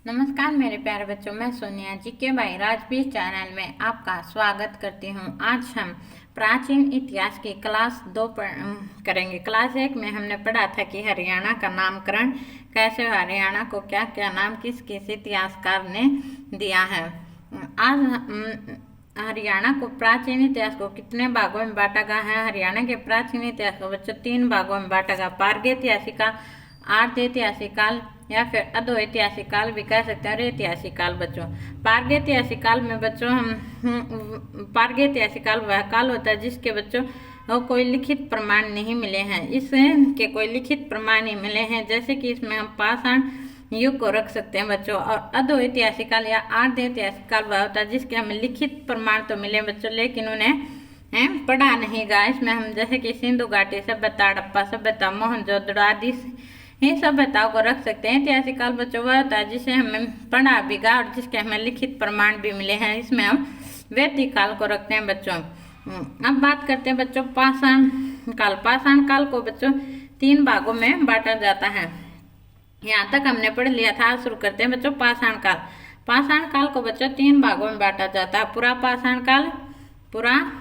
नमस्कार मेरे प्यारे बच्चों, मैं सोनिया जी के भाई राजवीर चैनल में आपका स्वागत करती हूँ। आज हम प्राचीन इतिहास की क्लास 2 करेंगे। क्लास 1 में हमने पढ़ा था कि हरियाणा का नामकरण कैसे, हरियाणा को क्या क्या नाम किस किस इतिहासकार ने दिया है। आज हरियाणा को प्राचीन इतिहास को कितने भागों में बांटा गया है। हरियाणा के प्राचीन इतिहास को बच्चों 3 भागों में बांटा गया। प्रागैतिहासिक काल, आर्ध ऐतिहासिक काल या फिर अधो ऐतिहासिक काल भी कह सकते हैं, और ऐतिहासिक काल। बच्चों प्रागैतिहासिक काल में बच्चों हम प्रागैतिहासिक काल वह काल होता है जिसके बच्चों कोई लिखित प्रमाण नहीं मिले हैं। इसके कोई लिखित प्रमाण नहीं मिले हैं, जैसे कि इसमें हम पाषाण युग को रख सकते हैं बच्चों। और अधो ऐतिहासिक काल या आर्ध ऐतिहासिक काल वह होता है जिसके हमें लिखित प्रमाण तो मिले बच्चों, लेकिन उन्हें पढ़ा नहीं गया। इसमें हम जैसे कि सिंधु घाटी सभ्यता, हड़प्पा सभ्यता, मोहनजोदड़ो आदि इन सभ्यताओं को रख सकते हैं। ऐतिहासिक काल बच्चों वह होता है जिसे हमें पढ़ा भी गया और जिसके हमें लिखित प्रमाण भी मिले हैं। इसमें हम वैदिक काल को रखते हैं बच्चों। अब बात करते हैं बच्चों पाषाण काल। पाषाण काल को बच्चों 3 भागों में बांटा जाता है। यहाँ तक हमने पढ़ लिया था। शुरू करते हैं बच्चों पाषाण काल। पाषाण काल को बच्चों 3 भागों में बांटा जाता है। पुरा पाषाण काल, पुरा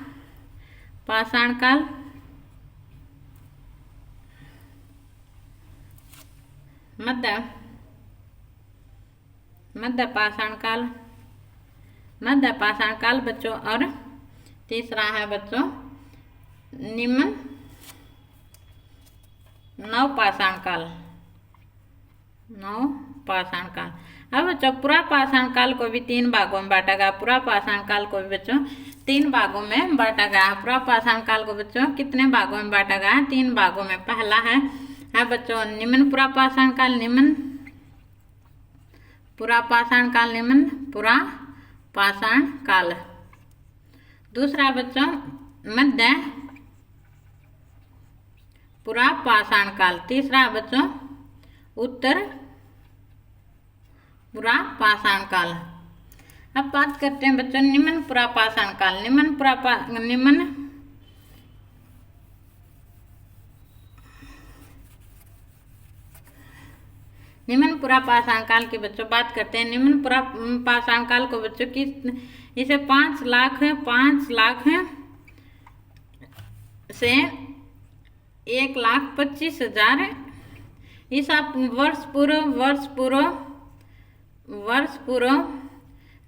पाषाण काल, मध्य पाषाण काल, मध्य पाषाण काल बच्चों, और तीसरा है बच्चों निम्न नवपाषाण काल, नवपाषाण काल। अब बच्चों पुरा पाषाण काल को भी 3 भागों में बांटा गया। पुरा पाषाण काल को भी बच्चों 3 भागों में बांटा गया। पुरा पाषाण काल को बच्चों कितने भागों में बांटा गया? 3 भागों में। पहला है बच्चों निम्न पुरा पाषाण काल, निम्न पुरा पाषाण काल, निम्न पुरा पाषाण काल। दूसरा बच्चों मध्य पुरा पाषाण काल। तीसरा बच्चों उत्तर पुरा पाषाण काल। अब बात करते हैं बच्चों निम्न पुरा पाषाण काल। निम्न पुरा पाषाण काल की बच्चों बात करते हैं। निम्न पुरा पाषाण काल को बच्चों की इसे 5 लाख से 1,25,000 ईसा वर्ष पूर्व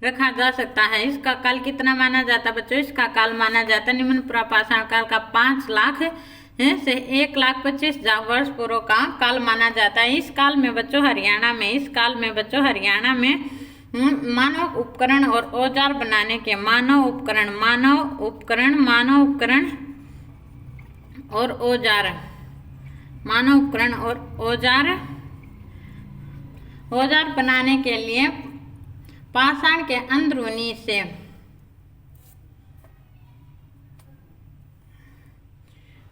रखा जा सकता है। इसका काल कितना माना जाता है बच्चों? इसका काल माना जाता है निम्न पुरा पाषाण काल का 5 लाख से 1,25,000 वर्ष पूर्व का काल माना जाता है। इस काल में बच्चों हरियाणा में मानव उपकरण और औजार बनाने के मानव उपकरण और औजार बनाने के लिए पाषाण के अंदरूनी से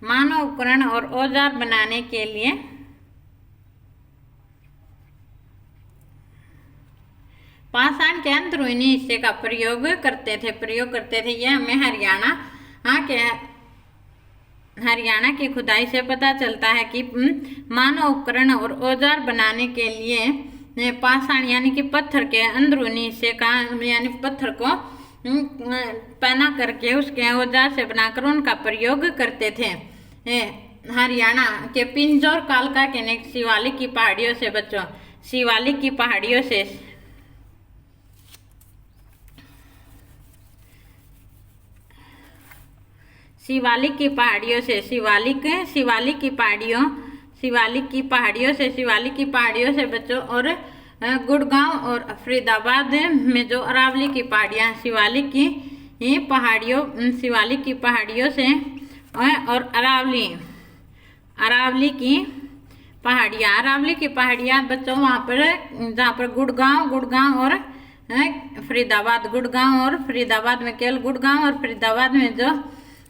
मानव उपकरण और औजार बनाने के लिए पाषाण के अंदरूनी हिस्से का प्रयोग करते थे। यह हमें हरियाणा की खुदाई से पता चलता है कि मानव उपकरण और औजार बनाने के लिए पाषाण यानी कि पत्थर के अंदरूनी हिस्से का यानी पत्थर को पहना करके उसके औजार से बनाकर उनका प्रयोग करते थे। हरियाणा के पिंजौर कालका के शिवालिक की पहाड़ियों से बच्चों शिवालिक की पहाड़ियों से बच्चों, और गुड़गांव और फरीदाबाद में जो अरावली की पहाड़ियां शिवालिक की पहाड़ियों से और अरावली की पहाड़ियां बच्चों वहाँ पर जहाँ पर गुड़गांव और फरीदाबाद में केवल गुड़गांव और फरीदाबाद में जो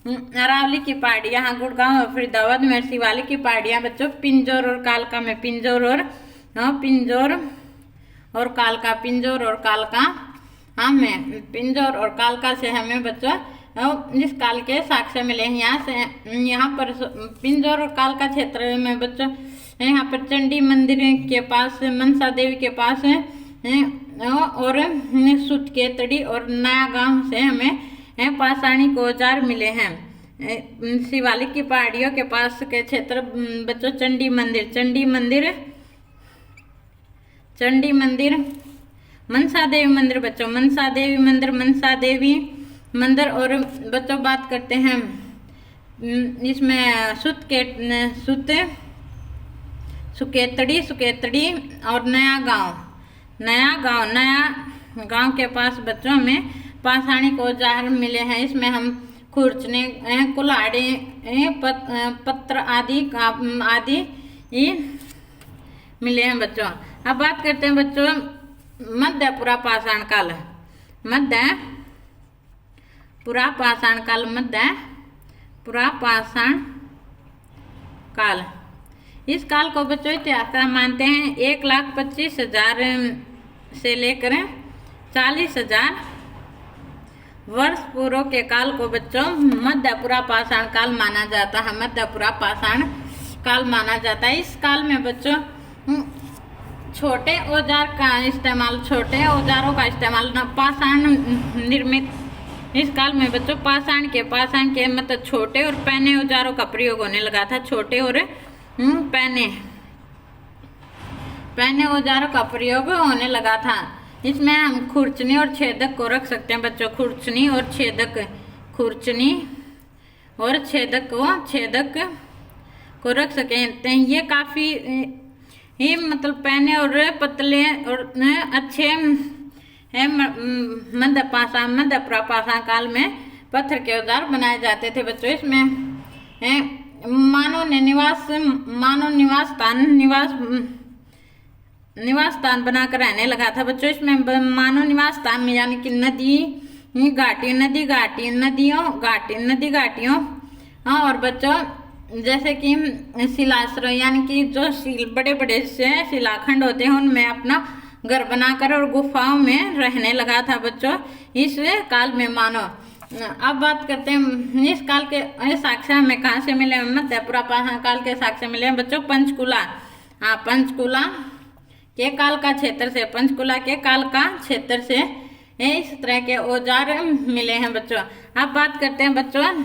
अरावली की पहाड़ियां, गुड़गांव और फरीदाबाद में शिवालिक की पहाड़ियां बच्चों पिंजौर और कालका में पिंजौर और कालका से हमें बच्चों इस काल के साक्ष्य मिले हैं। यहाँ पर पिंजौर और कालका क्षेत्र में बच्चों यहाँ पर चंडी मंदिर के पास, मनसा देवी के पास और सुतकेतड़ी और नया गांव से हमें पाषाणी के औजार मिले हैं। शिवालिक की पहाड़ियों के पास के क्षेत्र बच्चों चंडी मंदिर, मनसा देवी मंदिर बच्चों, मनसा देवी मंदिर। और बच्चों बात करते हैं इसमें सुकेतड़ी और नया गांव के पास बच्चों में पाषाणी के औजार मिले हैं। इसमें हम खुरचने, कुल्हाड़ी, पत्र आदि मिले हैं बच्चों। अब बात करते हैं बच्चों मध्यपुरा पाषाण काल, इस काल को बच्चों इतिहासकार मानते हैं 1,25,000 से लेकर 40,000 वर्ष पूर्व के काल को बच्चों मध्यपुरा पाषाण काल माना जाता है। इस काल में बच्चों छोटे औजारों का इस्तेमाल पाषाण निर्मित, इस काल में बच्चों पाषाण के मतलब छोटे और पैने औजारों का प्रयोग होने लगा था। छोटे और पैने औजारों का प्रयोग होने लगा था। इसमें हम खुरचनी और छेदक को रख सकते हैं बच्चों, खुरचनी और छेदक को रख सकते हैं। ये काफी ही मतलब पैने और पतले और अच्छे मध्यपुरा पाषाण काल में पत्थर के औजार बनाए जाते थे बच्चों। इसमें मानव निवास स्थान बनाकर रहने लगा था बच्चों। इसमें मानव निवास स्थान में यानी कि नदी घाटियों और बच्चों जैसे कि शिलाश्रय यानी कि जो बड़े बड़े से शिलाखंड होते हैं उनमें अपना घर बनाकर और गुफाओं में रहने लगा था बच्चों इस काल में मानव। अब बात करते हैं इस काल के साक्ष्य हमें कहाँ से मिले। मध्यपुरा पाषाण काल के साक्ष्य मिले हैं बच्चों पंचकुला के काल का क्षेत्र से इस तरह के औजार मिले हैं बच्चों। अब बात करते हैं बच्चों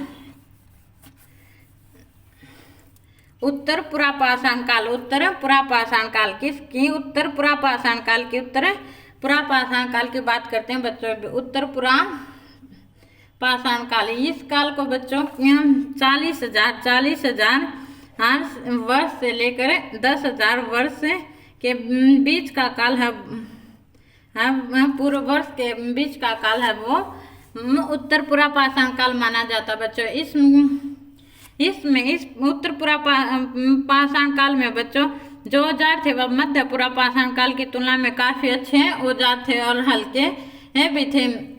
उत्तरपुरा पाषाण काल की बात करते हैं बच्चों। उत्तरपुरा पाषाण काल, इस काल को बच्चों 40,000 वर्ष से लेकर 10,000 वर्ष के बीच का काल है। पूर्व वर्ष के बीच का काल है वो उत्तरपुरा पाषाण काल माना जाता बच्चों। इस उत्तरपुरा पाषाण काल में बच्चों जो औजार थे वह मध्यपुरा पाषाण काल की तुलना में काफी अच्छे औजार थे और हल्के भी थे।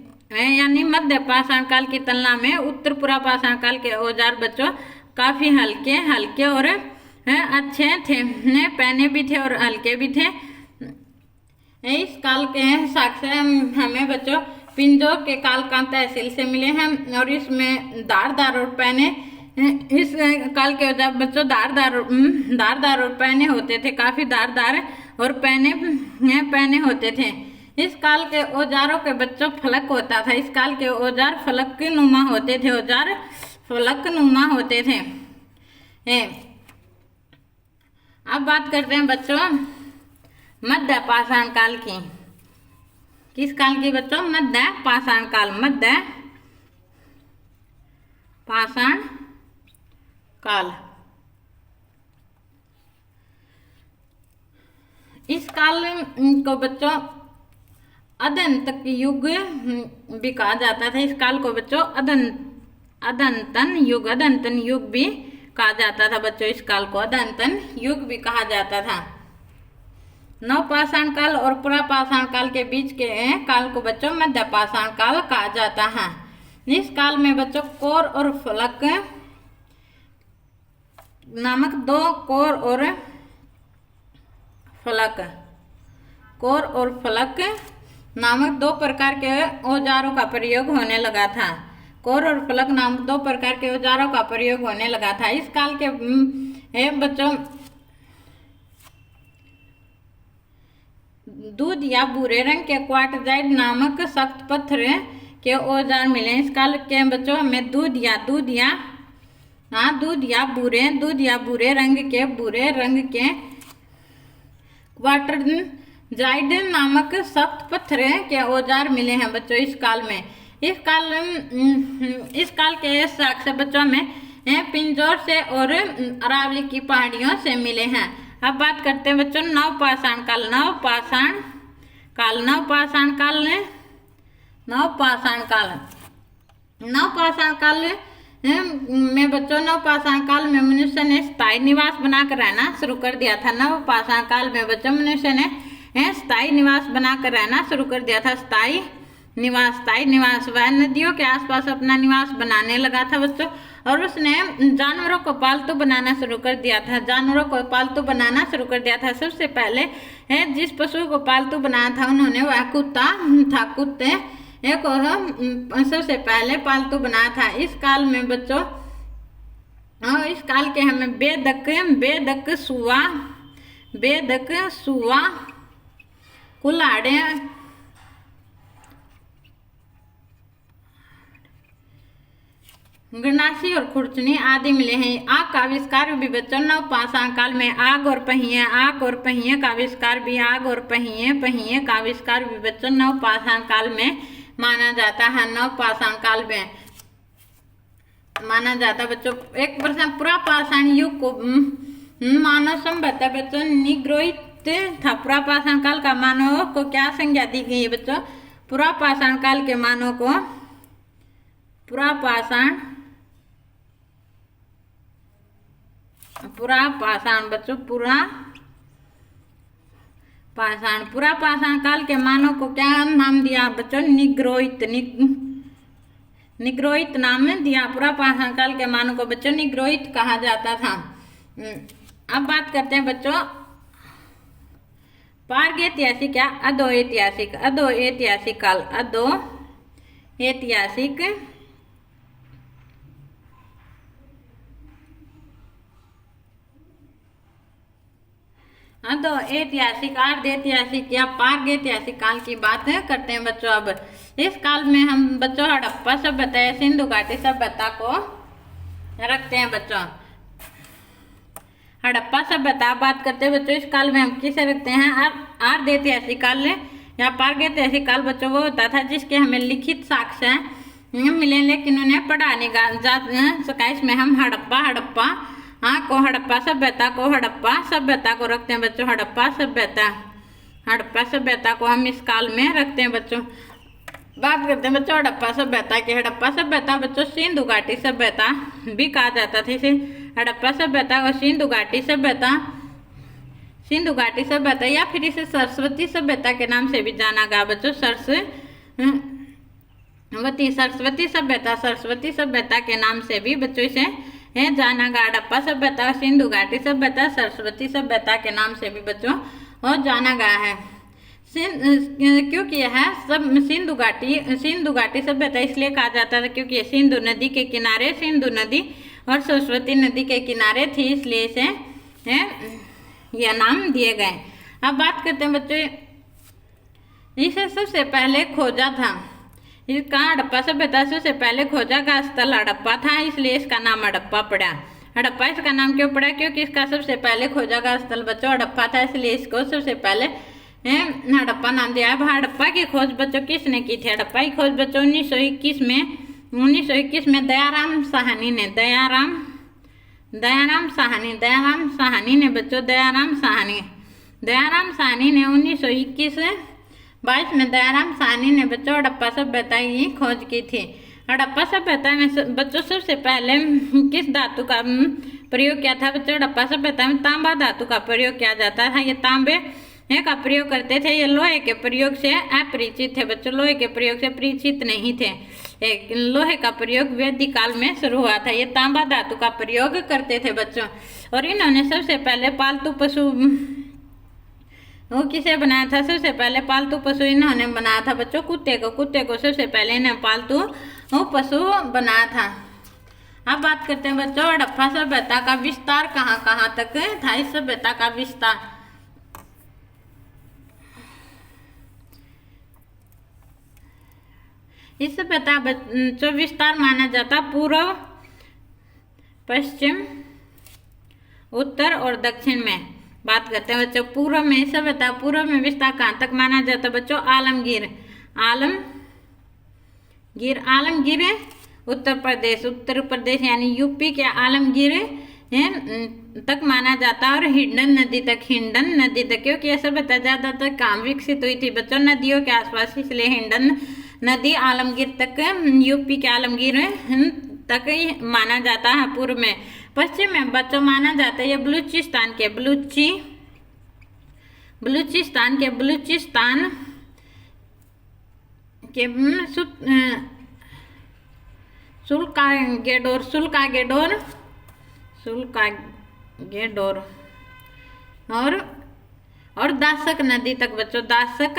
यानी मध्य पाषाण काल की तुलना में उत्तरपुरा पाषाण काल के औजार बच्चों काफी हल्के और अच्छे थे, पैने भी थे और हल्के भी थे। इस काल के साक्ष्य हमें बच्चों पिंजौर के काल का तहसील से मिले हैं और इसमें धारदार और पैने, इस काल के औजार बच्चों धारदार और पैने होते थे, काफी धारदार और पैने होते थे। इस काल के औजारों के बच्चों फलक होता था। इस काल के औजार फलक नुमा होते थे। अब बात करते हैं बच्चों मध्य पाषाण काल की। किस काल की बच्चों? मध्य पाषाण काल। इस काल को बच्चों अदंतक युग भी कहा जाता था। इस काल को बच्चों अदंतन युग भी कहा जाता था बच्चों। इस काल को अदंतन युग भी कहा जाता था। नवपाषाण काल और पुरापाषाण काल के बीच के काल को बच्चों मध्य पाषाण काल कहा जाता है। इस काल में बच्चों कोर और फलक नामक दो नामक दो प्रकार के औजारों का प्रयोग होने लगा था। कोर और फलक नामक दो प्रकार के औजारों का प्रयोग होने लगा था। इस काल के बच्चों दूध या भूरे रंग के क्वार्टजाइट नामक सख्त पत्थर के औजार मिले। इस काल के बच्चों हमें दूध या भूरे रंग के क्वार्टजाइट नामक सख्त पत्थर के औजार मिले हैं बच्चों इस काल में। इस काल के साक्ष्य बच्चों में पिंजौर से और अरावली की पहाड़ियों से मिले हैं। अब बात करते हैं बच्चों नवपाषाण काल में बच्चों नवपाषाण काल में मनुष्य ने स्थायी निवास बनाकर रहना शुरू कर दिया था। नवपाषाण काल में बच्चों मनुष्य ने स्थायी निवास बनाकर रहना शुरू कर दिया था। स्थायी निवास वह नदियों के आसपास अपना निवास बनाने लगा था बच्चों, और उसने जानवरों को पालतू बनाना शुरू कर दिया था। सबसे पहले जिस पशु को पालतू बनाया था उन्होंने वह कुत्ता था। कुत्ते को सबसे पहले पालतू बनाया था। इस काल में बच्चों इस काल के हमें बेदक सुआ कुल्हाड़े गणासी और खुरचनी आदि मिले हैं। आग का आविष्कार भी बच्चों नवपाषाण काल में आग और पहिए का आविष्कार भी का आविष्कार भी बच्चों नवपाषाण काल में माना जाता है। नवपाषाण काल में माना जाता बच्चों। एक प्रश्न पुरापाषाण युग को मानव सभ्यता बच्चों निग्रोहित था। पुरापाषाण काल का मानव को क्या संज्ञा दी गई है बच्चों? पुरापाषाण काल के मानव को पुरापाषाण काल के मानव को क्या नाम दिया बच्चों? निग्रोहित नाम दिया। पुरापाषाण काल के मानव को बच्चों निग्रोहित कहा जाता था। अब बात करते हैं बच्चों प्रागैतिहासिक या अधोऐतिहासिक काल। अधोऐतिहासिक अर्धऐतिहासिक या प्रागैतिहासिक काल की बात करते हैं बच्चों। अब इस काल में हम बच्चों हड़प्पा सभ्यता या सिंधु घाटी सभ्यता को रखते हैं बच्चों। हड़प्पा सभ्यता बात करते हैं बच्चों। इस काल में हम किसे रखते हैं? अर्धऐतिहासिक काल या प्रागैतिहासिक काल बच्चों वो होता था जिसके हमें लिखित साक्ष्य मिले लेकिन उन्हें पढ़ा नहीं जा सका। इसमें हम हड़प्पा सभ्यता को रखते हैं बच्चों। हड़प्पा सभ्यता को हम इस काल में रखते हैं बच्चों। बात करते हैं बच्चों हड़प्पा सभ्यता की। हड़प्पा सभ्यता बच्चों सिंधु घाटी सभ्यता भी कहा जाता था। इसे हड़प्पा सभ्यता और सिंधु घाटी सभ्यता या फिर इसे सरस्वती सभ्यता के नाम से भी जाना गया बच्चों। सरस्वती सभ्यता के नाम से भी बच्चों इसे जाना गया। हड़प्पा सभ्यता, सिंधु घाटी सभ्यता, सरस्वती सभ्यता के नाम से भी बच्चों और जाना गया है। क्योंकि यह सब सिंधु घाटी सभ्यता इसलिए कहा जाता था क्योंकि सिंधु नदी के किनारे, सिंधु नदी और सरस्वती नदी के किनारे थी, इसलिए इसे यह नाम दिए गए। अब बात करते हैं बच्चों इसे सबसे पहले खोजा था। इसका हड़प्पा सभ्यता सबसे पहले खोजा का स्थल हड़प्पा था, इसलिए इसका नाम हड़प्पा पड़ा। हड़प्पा इसका नाम क्यों पड़ा? क्योंकि इसका सबसे पहले खोजा का स्थल बच्चों हड़प्पा था, इसलिए इसको सबसे पहले हड़प्पा नाम दिया है। हड़प्पा की खोज बच्चों किसने की थी? हड़प्पा की खोज बच्चों 1921 में दयाराम साहनी ने बच्चों दयाराम साहनी ने 1921-22 में दयाराम साहनी ने बच्चों हड़प्पा सभ्यता की खोज की थी। हड़प्पा सभ्यता में बच्चों सबसे पहले किस धातु का प्रयोग किया था? बच्चों हड़प्पा सभ्यता में तांबा धातु का प्रयोग किया जाता था। ये तांबे का प्रयोग करते थे। ये लोहे के प्रयोग से अपरिचित थे बच्चों, लोहे के प्रयोग से परिचित नहीं थे। लोहे का प्रयोग वैदिक काल में शुरू हुआ था। ये तांबा धातु का प्रयोग करते थे बच्चों। और इन्होंने सबसे पहले पालतू पशु वो किसे बनाया था? सबसे पहले पालतू पशु इन्होंने बनाया था बच्चों कुत्ते को सबसे पहले इन्हें पालतू पशु बनाया था। अब बात करते हैं बच्चों हड़प्पा सभ्यता का विस्तार कहाँ तक था? इस सभ्यता का विस्तार इस सभ्यता बच्चों विस्तार माना जाता पूर्व, पश्चिम, उत्तर और दक्षिण में। बात करते हैं बच्चों पूर्व में सभ्यता, पूर्व में विस्तार कहाँ तक माना जाता बच्चों? आलमगीर, आलमगीर उत्तर प्रदेश यानी यूपी के आलमगीर तक माना जाता और हिंडन नदी तक, क्योंकि यह सभ्यता ज्यादातर कहाँ विकसित हुई थी बच्चों? नदियों के आसपास, इसलिए हिंडन नदी आलमगीर तक, यूपी के आलमगीर तक ही माना जाता है पूर्व में। पश्चिम में बच्चों माना जाता है ये बलूचिस्तान के सुल्कागेडोर और दासक नदी तक बच्चों, दासक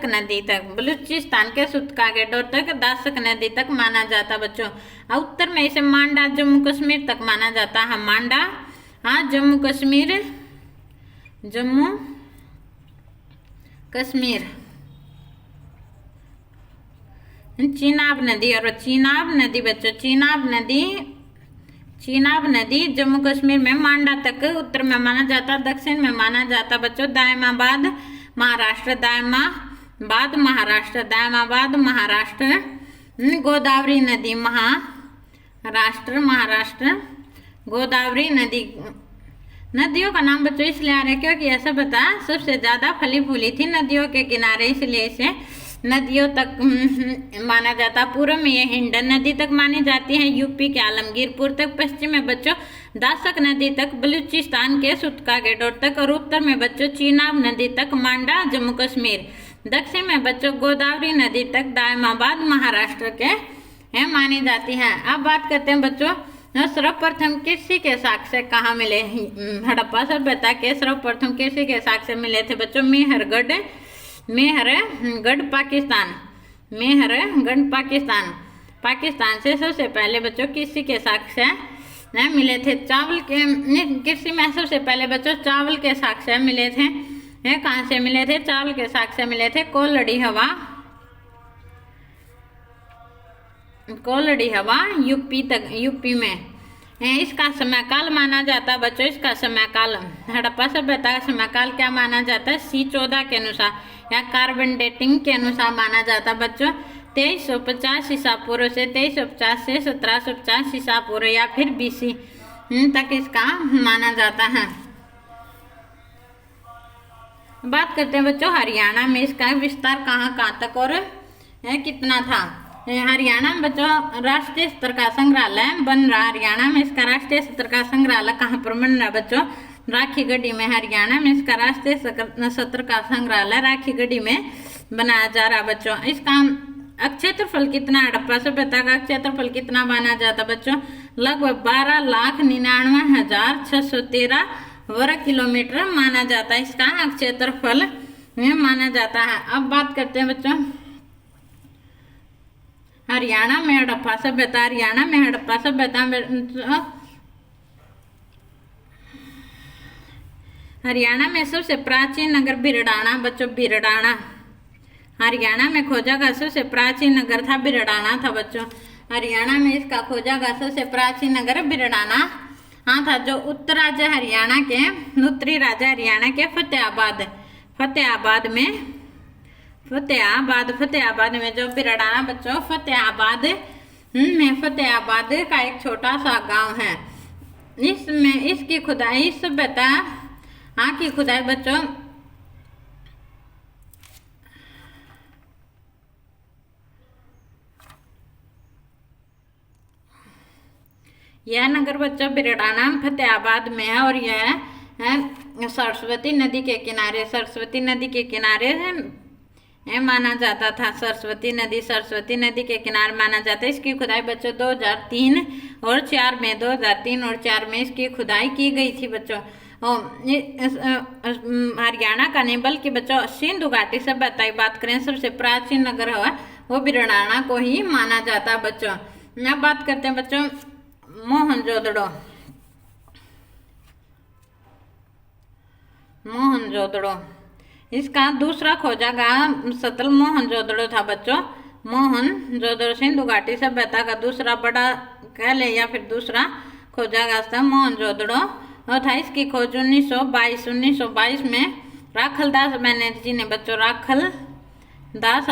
नदी तक, बलूचिस्तान के सुल्कागेडोर तक, दासक नदी तक माना जाता बच्चों। और उत्तर में इसे मांडा जम्मू कश्मीर तक माना जाता है। मांडा, हाँ, जम्मू कश्मीर, चीनाब नदी, और चीनाब नदी बच्चों, चीनाब नदी जम्मू कश्मीर में मांडा तक उत्तर में माना जाता, दक्षिण में माना जाता बच्चों दायमाबाद महाराष्ट्र, गोदावरी नदी महाराष्ट्र, गोदावरी नदी। नदियों का नाम बच्चों इसलिए आ रहा है क्योंकि ऐसा बता सबसे ज्यादा फली फूली थी नदियों के किनारे, इसलिए इसे नदियों तक माना जाता। पूर्व में ये हिंडन नदी तक मानी जाती है, यूपी के आलमगीरपुर तक, पश्चिम में बच्चों दासक नदी तक, बलूचिस्तान के सुल्कागेडोर तक, और उत्तर में बच्चों चीनाब नदी तक, मांडा जम्मू कश्मीर, दक्षिण में बच्चों गोदावरी नदी तक, दायमाबाद महाराष्ट्र के मानी जाती है। अब बात करते हैं बच्चों सर्वप्रथम कृषि के साक्ष्य कहाँ मिले? हड़प्पा सभ्यता के सर्वप्रथम कृषि के साक्ष्य मिले थे बच्चों मेहरगढ़ पाकिस्तान से सबसे पहले बच्चों कृषि के साक्ष्य मिले थे। चावल के कृषि में सबसे पहले बच्चों चावल के साक्ष्य मिले थे। कहाँ से मिले थे? चावल के साक्ष्य मिले थे कोलड़ी हवा यूपी में। इसका समयकाल माना जाता बच्चों, इसका समयकाल हड़प्पा सभ्यता का समयकाल क्या माना जाता है? C14 के अनुसार या कार्बन डेटिंग के अनुसार माना जाता बच्चों 2350 ईसा पूर्व से 2350 से 1750 ईसा पूर्व या फिर BC तक इसका माना जाता है। बात करते हैं बच्चों हरियाणा में इसका विस्तार कहाँ तक और कितना था। हरियाणा में बच्चों राष्ट्रीय स्तर का संग्रहालय बन रहा। हरियाणा में इसका राष्ट्रीय स्तर का संग्रहालय कहाँ पर बन रहा बच्चों? राखीगढ़ी में। हरियाणा में इसका राष्ट्रीय स्तर का संग्रहालय राखीगढ़ी में बनाया जा रहा बच्चों। इसका क्षेत्रफल कितना? हड़प्पा सभ्यता का क्षेत्रफल कितना माना जाता बच्चों? लगभग 12,99,613 वर्ग किलोमीटर माना जाता है। इसका क्षेत्रफल माना जाता है। अब बात करते हैं बच्चों हरियाणा में हड़प्पा सभ्यता। हरियाणा में सबसे प्राचीन नगर बिरडाना बच्चों, बिरडाना। हरियाणा में खोजा गया सबसे प्राचीन नगर था बिरडाना था बच्चों। हरियाणा में इसका खोजा गया सबसे प्राचीन नगर बिरडाना था, जो उत्तरी राज्य हरियाणा के फतेहाबाद में जो बिरडाना बच्चों फतेहाबाद का एक छोटा सा गांव है। इसमें इसकी खुदाई सभ्यता की खुदाई बच्चों यह नगर बच्चों बिरडाना फतेहाबाद में है और यह सरस्वती नदी के किनारे माना जाता था। सरस्वती नदी के किनारे माना जाता है। इसकी खुदाई बच्चों 2003 और 4 में इसकी खुदाई की गई थी बच्चों। हरियाणा का नहीं बल्कि बच्चों सिंधु घाटी सभ्यता की बात करें सबसे प्राचीन नगर है वो बिरडाना को ही माना जाता है बच्चों। अब बात करते हैं बच्चों मोहनजोदड़ो। इसका दूसरा खोजागा सतल मोहनजोदड़ो था बच्चों। मोहनजोदड़ो सिंधु घाटी सभ्यता का दूसरा बड़ा कह ले या फिर दूसरा खोजागा था मोहनजोदड़ो था। इसकी खोज 1922 में राखलदास बनर्जी ने बच्चों राखलदास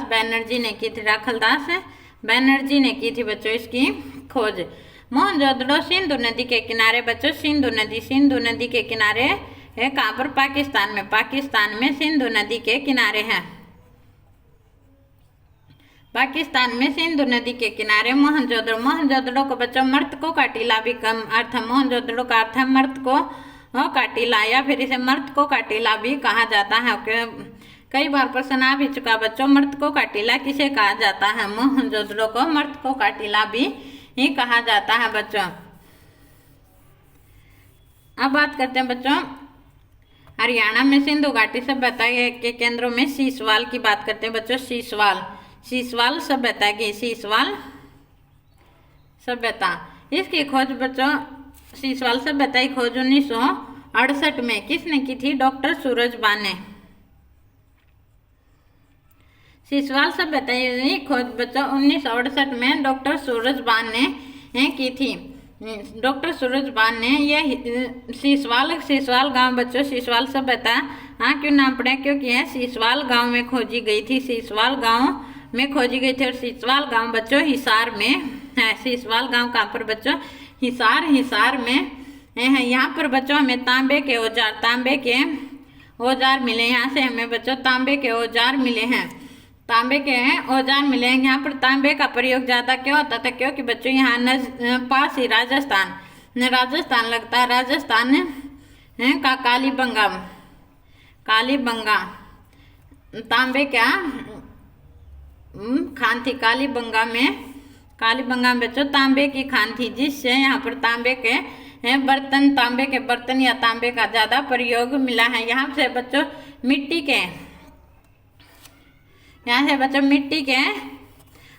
बनर्जी ने की थी। राखलदास बनर्जी ने की थी बच्चों इसकी खोज। मोहनजोदड़ो सिंधु नदी के किनारे बच्चों। सिंधु नदी के किनारे है कहाँ पर? पाकिस्तान में सिंधु नदी के किनारे है। पाकिस्तान में सिंधु नदी के किनारे मोहनजोदड़ो को बच्चों मर्तकों का टीला भी कम अर्थ। मोहनजोदड़ो का अर्थ है मर्तकों का टीला या फिर इसे मर्तकों का टीला भी कहा जाता है। कई बार प्रश्न आ भी चुका बच्चों, मर्तकों का टीला किसे कहा जाता है? मोहनजोदड़ो को मर्तकों का टीला भी ही कहा जाता है बच्चों। अब बात करते हैं बच्चों हरियाणा में सिंधु घाटी सभ्यता के केंद्रों में सीसवाल की बात करते हैं बच्चों। सीसवाल सभ्यता की सभ्यता इसकी खोज बच्चों सीसवाल सभ्यता की खोज 1968 में किसने की थी? डॉक्टर सूरजबान ने। सीसवाल सभ्यता की खोज बच्चों 1968 में डॉक्टर सूरजबान ने की थी। डॉक्टर सूरजबान ने यह सीसवाल गांव बच्चों सीसवाल सभ्यता क्यों नाम पड़े? क्योंकि यह सीसवाल गांव में खोजी गई थी। सीसवाल गांव में खोजी गई थी और सीसवाल गांव बच्चों हिसार में है। सीसवाल गांव कहाँ पर बच्चों? हिसार में है। यहाँ पर बच्चों हमें तांबे के औजार मिले। यहाँ से हमें बच्चों तांबे के औजार मिले हैं। यहाँ पर तांबे का प्रयोग ज्यादा क्यों होता था? क्योंकि बच्चों यहाँ पास ही राजस्थान लगता है। राजस्थान का कालीबंगा तांबे क्या खान थी? कालीबंगा में बच्चों तांबे की खान थी, जिससे यहाँ पर तांबे के बर्तन या तांबे का ज्यादा प्रयोग मिला है। यहाँ से बच्चों मिट्टी के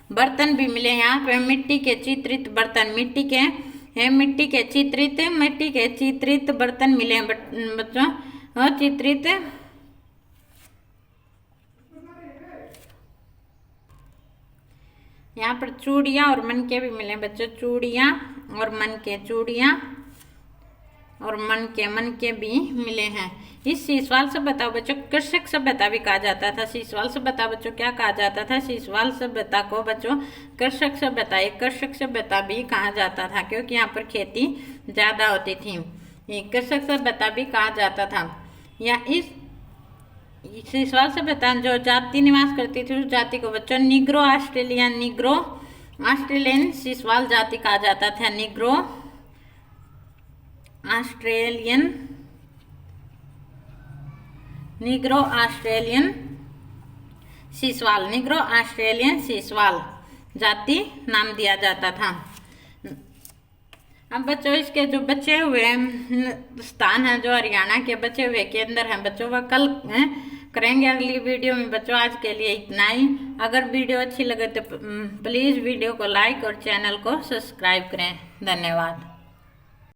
बर्तन भी मिले। यहाँ पे मिट्टी के चित्रित बर्तन मिले हैं बच्चों। और चित्रित यहाँ पर चूड़ियाँ और मनके भी मिले बच्चों। चूड़ियाँ और मनके भी मिले हैं। इस सीसवाल सभ्यता बच्चों कृषक सभ्यता भी कहा जाता था। सीसवाल सभ्यता बच्चों क्या कहा जाता था? सीसवाल सभ्यता को बच्चों कृषक सभ्यता भी कहा जाता था, क्योंकि यहाँ पर खेती ज्यादा होती थी। ये कृषक सभ्यता भी कहा जाता था। या इस सीसवाल सभ्यता जो जाति निवास करती थी उस जाति को बच्चों निग्रो ऑस्ट्रेलियन सीसवाल जाति कहा जाता था। निग्रो ऑस्ट्रेलियन सीसवाल जाति नाम दिया जाता था। अब बच्चों इसके जो बचे हुए स्थान हैं, जो हरियाणा के बचे हुए केंद्र हैं बच्चों, वह कल करेंगे अगली वीडियो में बच्चों। आज के लिए इतना ही। अगर वीडियो अच्छी लगे तो प्लीज़ वीडियो को लाइक और चैनल को सब्सक्राइब करें। धन्यवाद।